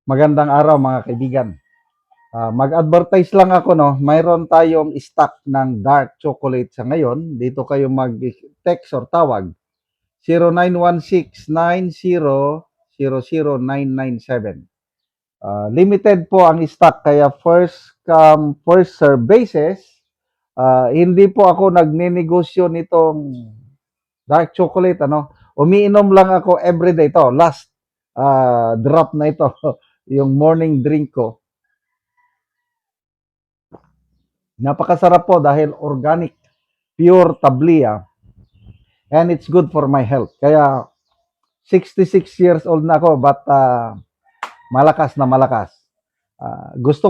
Magandang araw mga kaibigan. Mag-advertise lang ako, no. Mayroon tayong stock ng dark chocolate sa ngayon. Dito kayo mag-text or tawag 0916-9000-997. Limited po ang stock kaya first come first serve basis. Hindi po ako nagninegosyo nitong dark chocolate, ano. Umiinom lang ako everyday to. Last drop na ito, yung morning drink ko. Napakasarap po dahil organic, pure tablia, and it's good for my health. Kaya 66 years old na ako but malakas na malakas. Gusto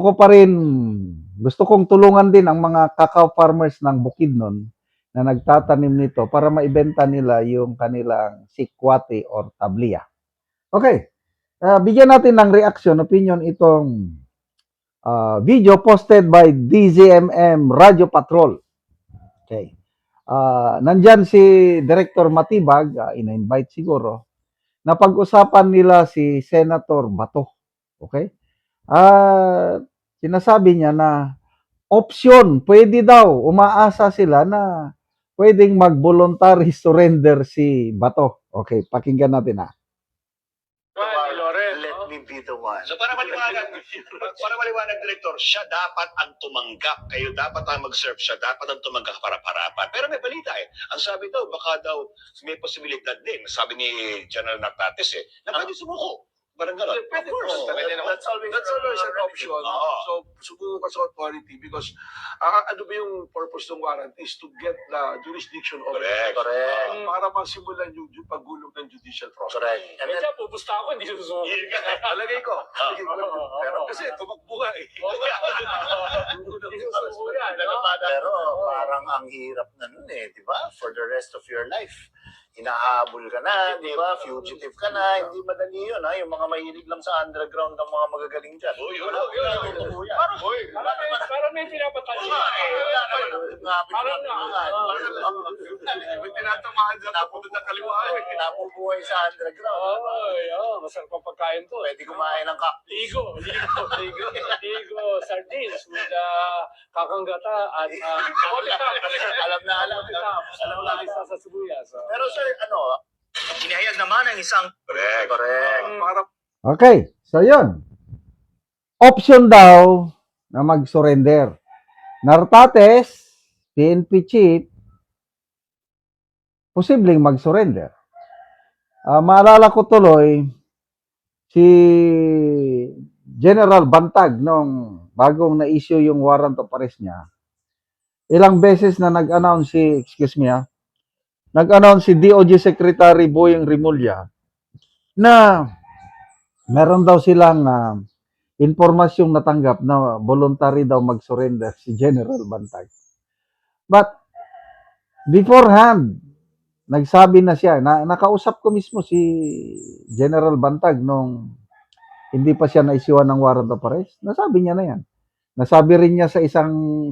kong tulungan din ang mga cacao farmers ng Bukidnon na nagtatanim nito para maibenta nila yung kanilang sikwati or tablia. Okay, bigyan natin ng reaction, opinion itong video posted by DZMM Radio Patrol. Okay. Nandyan si Director Matibag, ina-invite siguro, na pag-usapan nila si Senator Bato. Okay? Sinasabi niya na option, pwede daw, umaasa sila na pwedeng mag-voluntary surrender si Bato. Okay, pakinggan natin na. Let me be the one. So para maliwanag, Director, siya dapat ang tumanggap. Kayo dapat ang mag-serve, siya dapat ang tumanggap para parapan. Pero may balita Ang sabi daw, baka daw may posibilidad din. Sabi ni General Natates na pwede sumuko. Parang gano'n. Of course, that's always an option. So, subukan ka sa authority because ano ba yung purpose ng warrant is to get the jurisdiction of Correct. para masimulan yung paggulong ng judicial process. Correct. And then, pupusta ako, hindi susuko. Talagay ko. Pero kasi tumakbo ka eh. Hindi susuko yan, no? Pero parang ang hirap na nun di ba? For the rest of your life. Hinahabol ka na, di ba? Fugitive ka na, hindi madali yun, Yung mga mahilig lang sa underground ng mga magagaling dyan. Parang may pinapatali. May tinatamaan dyan sa puto ng kaliwaan. Napubuhay sa underground. Masarap ang pagkain to. Pwede kumain ng Ligo, sardines with kakanggata at alam na. sa sibuyas. Pero sir, inihayag naman ang isang... Correct. Okay, so yun. Option daw na mag-surrender. Nartates, PNP chief, posibleng mag-surrender. Maalala ko tuloy, si General Bantag nung bagong na-issue yung warrant of arrest niya, ilang beses na nag-announce si DOJ Secretary Boyeng Rimulya na meron daw silang impormasyong natanggap na voluntary daw mag-surrender si General Bantag. But beforehand, nagsabi na siya, nakausap ko mismo si General Bantag nung hindi pa siya na-issuean ng warrant of arrest. Nasabi niya na yan. Nasabi rin niya sa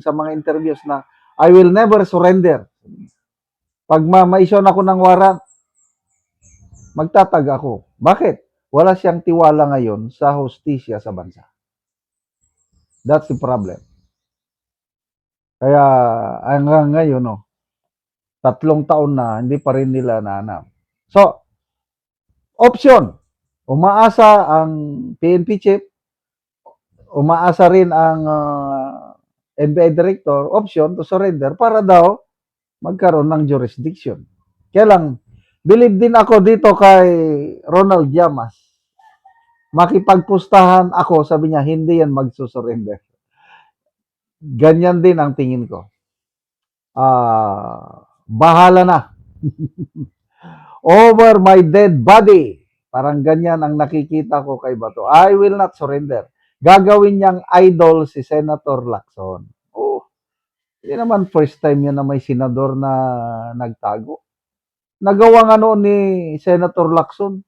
mga interviews na I will never surrender. Pag ma-issue ako ng warrant, magtatag ako. Bakit? Wala siyang tiwala ngayon sa hustisya sa bansa. That's the problem. Kaya hanggang ngayon, 3 taon na, hindi pa rin nila nahanap. So, option. Umaasa ang PNP chief, umaasa rin ang NBI director, option to surrender para daw magkaroon ng jurisdiction. Kaya lang, believe din ako dito kay Ronald Llamas. Makipagpustahan ako, sabi niya, hindi yan magsusurrender. Ganyan din ang tingin ko. Bahala na. Over my dead body. Parang ganyan ang nakikita ko kay Bato. I will not surrender. Gagawin niyang idol si Senator Lacson. Hindi naman first time yan na may senador na nagtago. Nagawa nga noon ni Senator Lacson.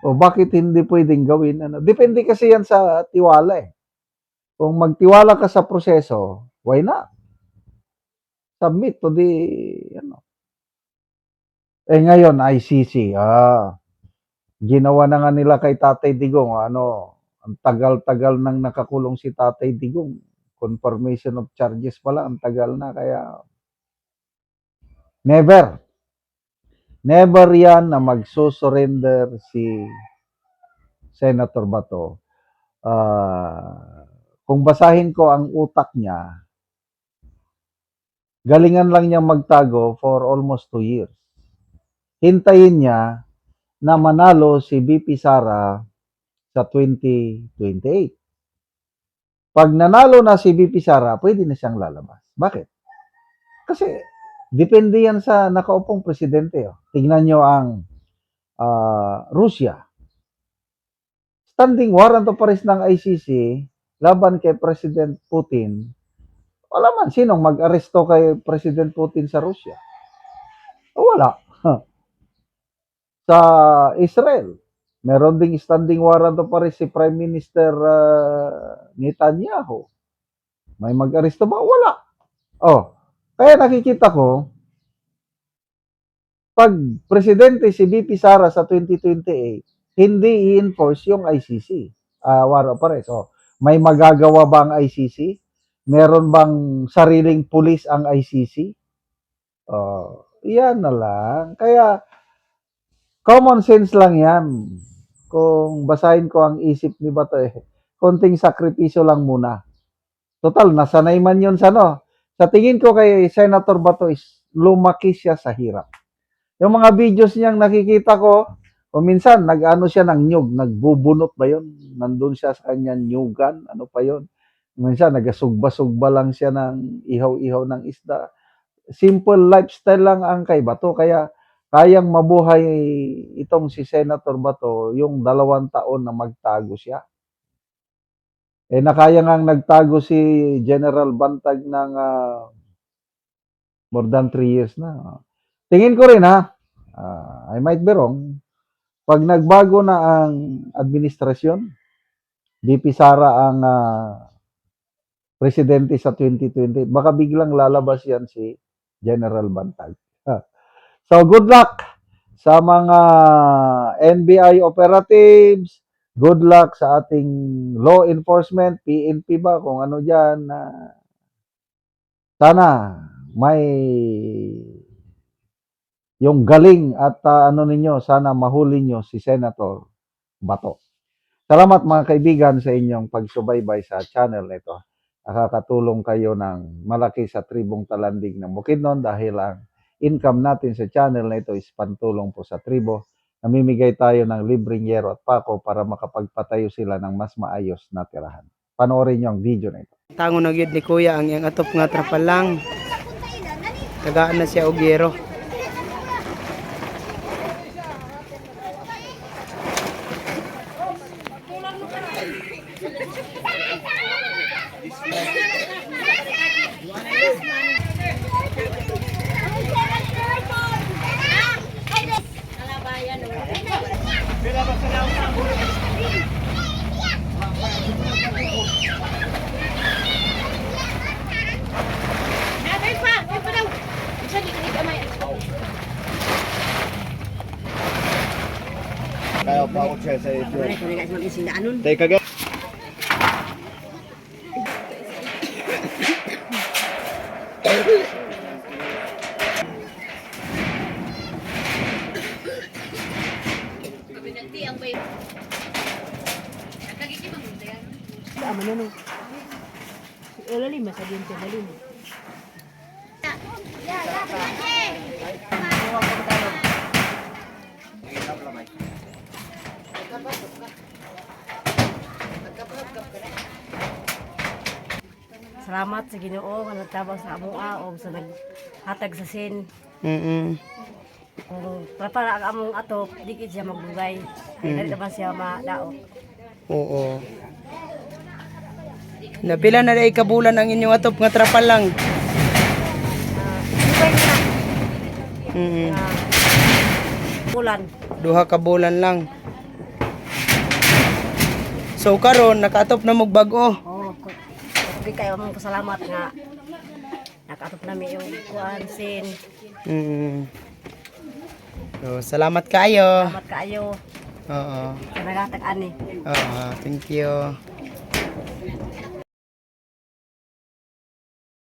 Bakit hindi pwedeng gawin? Depende kasi yan sa tiwala Kung magtiwala ka sa proseso, why not? Submit to the, ngayon, ICC. Ginawa na nga nila kay Tatay Digong, ano, ang tagal-tagal nang nakakulong si Tatay Digong. Confirmation of charges pala, ang tagal na, kaya never, never yan na magsusurrender si Senator Bato. Kung basahin ko ang utak niya, galingan lang niya magtago for almost 2 years. Hintayin niya na manalo si BP Sara sa 2028. Pag nanalo na si BP Sara, pwede na siyang lalabas. Bakit? Kasi depende yan sa nakaupong presidente. Oh. Tingnan nyo ang Russia. Standing warrant of arrest ng ICC laban kay President Putin. Wala man sinong mag-aresto kay President Putin sa Russia. Wala. Sa Israel, meron ding standing warrant of arrest si Prime Minister Netanyahu. May mag-aresto ba? Wala. Oh, kaya nakikita ko, pag presidente si BP Sara sa 2028, hindi i-enforce yung ICC. Warrant of arrest. Oh, may magagawa ba ang ICC? Meron bang sariling pulis ang ICC? Oh, yan na lang. Kaya, common sense lang yan. Kung basahin ko ang isip ni Bato, konting sakripisyo lang muna. Total, nasanay man yun sa no. Sa tingin ko kay Senator Bato is lumaki siya sa hirap. Yung mga videos niyang nakikita ko, o minsan nag-ano siya ng nyug, nagbubunot ba yun? Nandun siya sa kanyang nyugan, ano pa yun? Minsan nagasugba-sugba lang siya ng ihaw-ihaw ng isda. Simple lifestyle lang ang kay Bato, kaya kayang mabuhay itong si Senator Bato yung 2 taon na magtago siya. Nakaya ngang nagtago si General Bantag ng more than 3 years na. Tingin ko rin I might be wrong, pag nagbago na ang administrasyon, BP Sara ang presidente sa 2020, baka biglang lalabas yan si General Bantag. So good luck sa mga NBI operatives, good luck sa ating law enforcement, PNP ba, kung ano dyan. Sana may yung galing at ano ninyo, sana mahuli nyo si Senator Bato. Salamat mga kaibigan sa inyong pagsubaybay sa channel nito. Nakakatulong kayo ng malaki sa tribong talandig ng Bukidnon dahil ang income natin sa channel na ito is pantulong po sa tribo. Namimigay tayo ng libreng yero at pako para makapagpatayo sila ng mas maayos na tirahan. Panoorin nyo ang video na ito. Tango na gyud ni Kuya ang iyang atop nga trapalang. Tagaan na siya og yero. Kaya pa ako siya sa ito. Teka, Salamat sa Ginoo nga nagtabang sa amoa o sa naghatag sa sin. Kung para ang among atop, di siya magbugay. Dili naman siya madaot. Oo. Napila na dai kabulan ang inyong atop nga trapalang. Bulan. Duha ka bulan lang. So karon nakaatop na mog bag-o. Di kayo mong pasalamat nga nakatop namin yung kuan sin. So, salamat kayo. Salamat kaayo. Oo. sa naghatag ani. Oo, thank you.